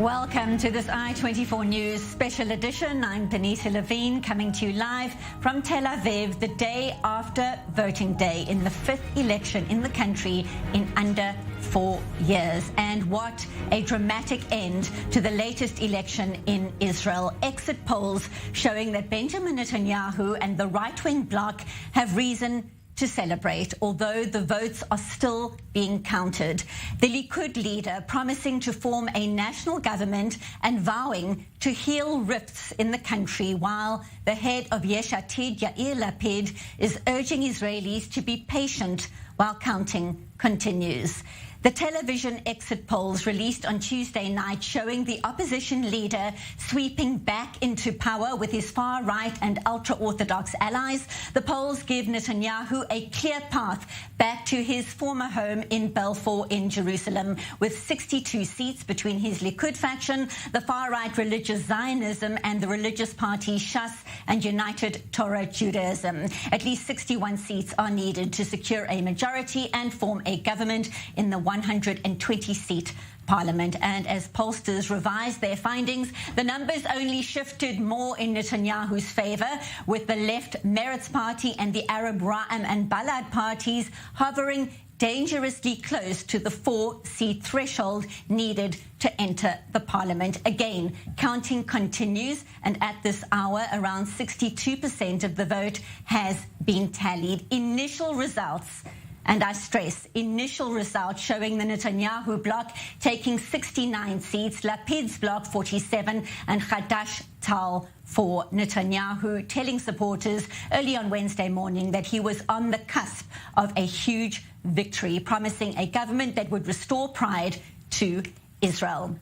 Welcome to this I-24 News special edition. I'm Benita Levine, coming to you live from Tel Aviv, the day after voting day in the fifth election in the country in under 4 years. And what a dramatic end to the latest election in Israel. Exit polls showing that Benjamin Netanyahu and the right-wing bloc have reason to celebrate, although the votes are still being counted. The Likud leader promising to form a national government and vowing to heal rifts in the country, while the head of Yesh Atid, Yair Lapid, is urging Israelis to be patient while counting continues. The television exit polls released on Tuesday night showing the opposition leader sweeping back into power with his far-right and ultra-Orthodox allies. The polls give Netanyahu a clear path back to his former home in Balfour in Jerusalem, with 62 seats between his Likud faction, the far-right religious Zionism, and the religious party Shas and United Torah Judaism. At least 61 seats are needed to secure a majority and form a government in the 120-seat parliament. And as pollsters revised their findings, the numbers only shifted more in Netanyahu's favor, with the left Meretz party and the Arab Ra'am and Balad parties hovering dangerously close to the 4-seat threshold needed to enter the parliament. Again, counting continues, and at this hour, around 62% of the vote has been tallied. Initial results, and I stress, initial results showing the Netanyahu bloc taking 69 seats, Lapid's bloc 47, and Hadash-Tal for Netanyahu, telling supporters early on Wednesday morning that he was on the cusp of a huge victory, promising a government that would restore pride to Israel.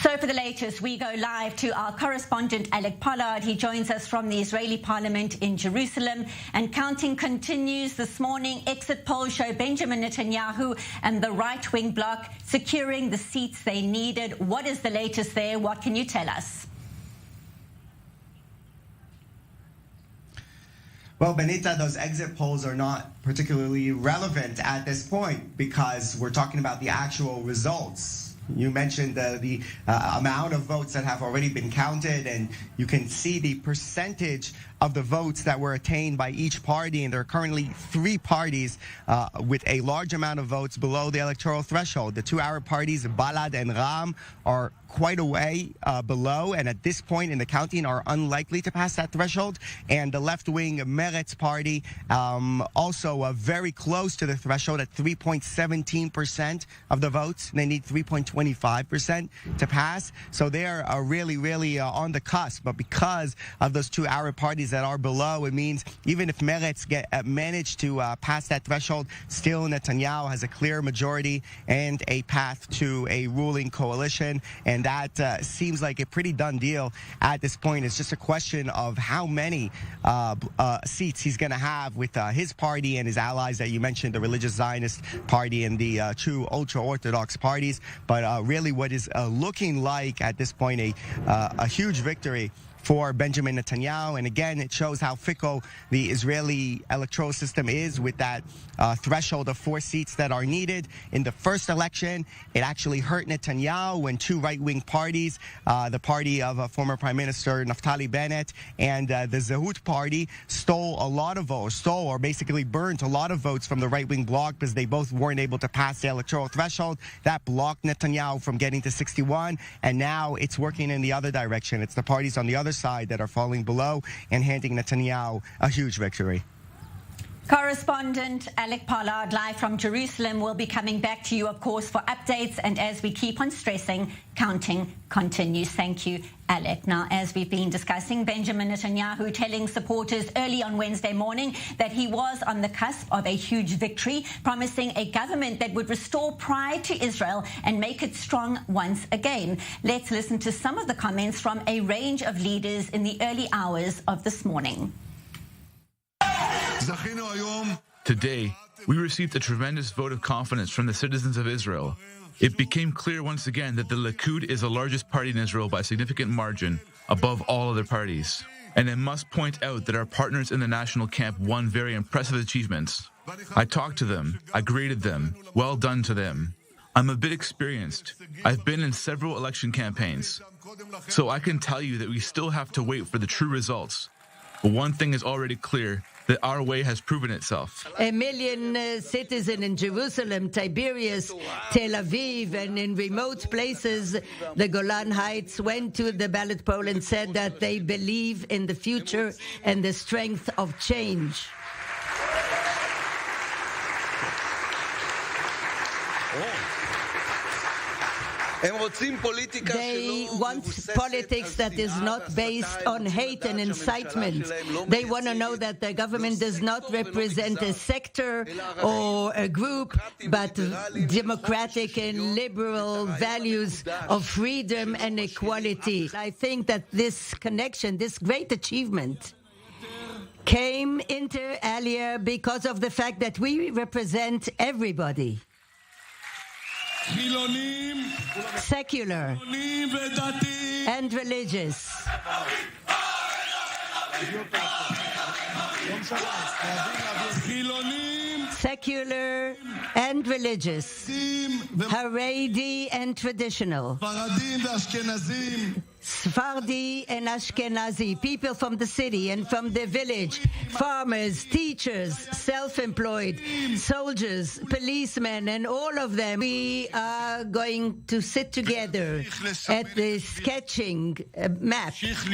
So for the latest, we go live to our correspondent, Alec Pollard. He joins us from the Israeli parliament in Jerusalem. And counting continues this morning. Exit polls show Benjamin Netanyahu and the right-wing bloc securing the seats they needed. What is the latest there? What can you tell us? Well, Benita, those exit polls are not particularly relevant at this point because we're talking about the actual results. You mentioned the amount of votes that have already been counted, and you can see the percentage of the votes that were attained by each party, and there are currently 3 parties with a large amount of votes below the electoral threshold. The 2 Arab parties, Balad and Ram, are quite a way below, and at this point in the counting are unlikely to pass that threshold. And the left-wing Meretz party also very close to the threshold at 3.17% of the votes. They need 3.25% to pass. So they are really on the cusp. But because of those 2 Arab parties that are below, it means even if Meretz manage to pass that threshold, still Netanyahu has a clear majority and a path to a ruling coalition. And that seems like a pretty done deal at this point. It's just a question of how many seats he's going to have with his party and his allies that you mentioned, the religious Zionist party and the 2 ultra-Orthodox parties. But really what is looking like at this point a huge victory for Benjamin Netanyahu. And again, it shows how fickle the Israeli electoral system is, with that threshold of 4 seats that are needed. In the first election, it actually hurt Netanyahu when 2 right-wing parties, the party of former Prime Minister Naftali Bennett and the Zehut party, stole a lot of votes, or basically burnt a lot of votes from the right-wing bloc because they both weren't able to pass the electoral threshold. That blocked Netanyahu from getting to 61, and now it's working in the other direction. It's the parties on the other side that are falling below and handing Netanyahu a huge victory. Correspondent Alec Pollard, live from Jerusalem, will be coming back to you, of course, for updates. And as we keep on stressing, counting continues. Thank you, Alec. Now, as we've been discussing, Benjamin Netanyahu telling supporters early on Wednesday morning that he was on the cusp of a huge victory, promising a government that would restore pride to Israel and make it strong once again. Let's listen to some of the comments from a range of leaders in the early hours of this morning. Today, we received a tremendous vote of confidence from the citizens of Israel. It became clear once again that the Likud is the largest party in Israel by a significant margin, above all other parties. And I must point out that our partners in the national camp won very impressive achievements. I talked to them, I graded them, well done to them. I'm a bit experienced. I've been in several election campaigns. So I can tell you that we still have to wait for the true results. But one thing is already clear, that our way has proven itself. 1 million citizens in Jerusalem, Tiberias, Tel Aviv, and in remote places, the Golan Heights, went to the ballot poll and said that they believe in the future and the strength of change. They want politics that is not based on hate and incitement. They want to know that the government does not represent a sector or a group, but democratic and liberal values of freedom and equality. I think that this connection, this great achievement, came inter alia because of the fact that we represent everybody. Secular and religious. Secular and religious. Haredi and traditional. Sephardi and Ashkenazi, people from the city and from the village, farmers, teachers, self-employed, soldiers, policemen, and all of them. We are going to sit together at the sketching map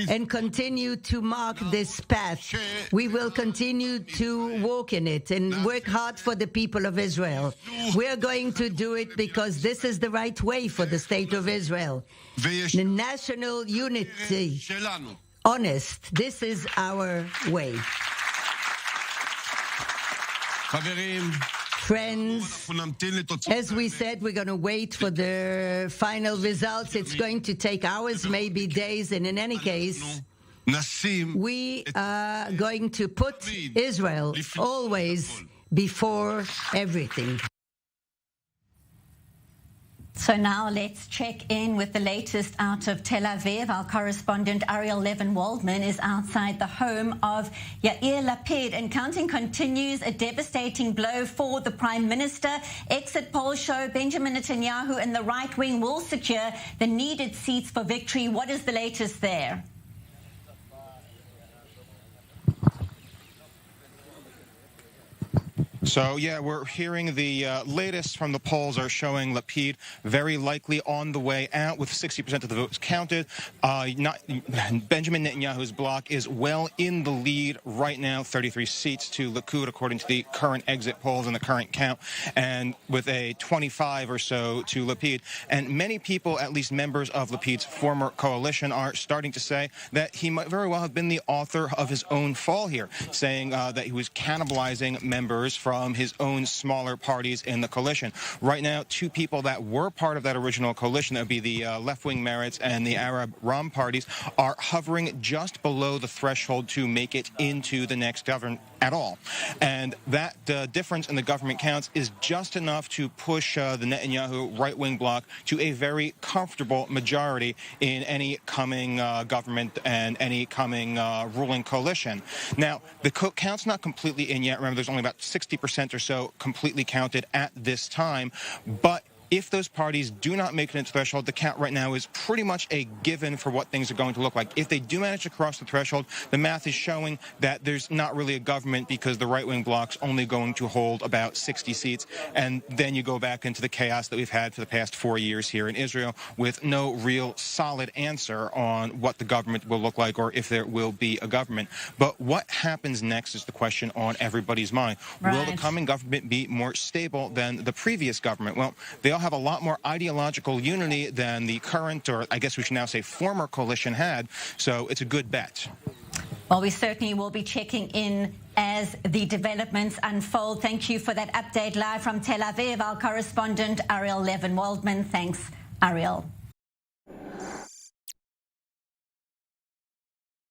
and continue to mark this path. We will continue to walk in it and work hard for the people of Israel. We are going to do it because this is the right way for the state of Israel. The national unity, honest, this is our way. Friends, as we said, we're going to wait for the final results. It's going to take hours, maybe days, and in any case, we are going to put Israel always before everything. So now let's check in with the latest out of Tel Aviv. Our correspondent Ariel Levin-Waldman is outside the home of Yair Lapid, and counting continues, a devastating blow for the Prime Minister. Exit polls show Benjamin Netanyahu and the right wing will secure the needed seats for victory. What is the latest there? So, yeah, we're hearing the latest from the polls are showing Lapid very likely on the way out with 60% of the votes counted. Benjamin Netanyahu's bloc is well in the lead right now, 33 seats to Likud, according to the current exit polls and the current count, and with a 25 or so to Lapid. And many people, at least members of Lapid's former coalition, are starting to say that he might very well have been the author of his own fall here, saying that he was cannibalizing members from his own smaller parties in the coalition. Right now, two people that were part of that original coalition, that would be the left-wing Meretz and the Arab Ram parties, are hovering just below the threshold to make it into the next government at all. And that difference in the government counts is just enough to push the Netanyahu right-wing bloc to a very comfortable majority in any coming government and any coming ruling coalition. Now, the count's not completely in yet. Remember, there's only about 60% or so completely counted at this time, but if those parties do not make it into the threshold, the count right now is pretty much a given for what things are going to look like. If they do manage to cross the threshold, the math is showing that there's not really a government because the right-wing bloc's only going to hold about 60 seats. And then you go back into the chaos that we've had for the past 4 years here in Israel with no real solid answer on what the government will look like or if there will be a government. But what happens next is the question on everybody's mind. Right. Will the coming government be more stable than the previous government? Well, they have a lot more ideological unity than the current, or I guess we should now say former coalition had, so it's a good bet. Well, we certainly will be checking in as the developments unfold. Thank you for that update live from Tel Aviv. Our correspondent Ariel Levin-Waldman. Thanks, Ariel.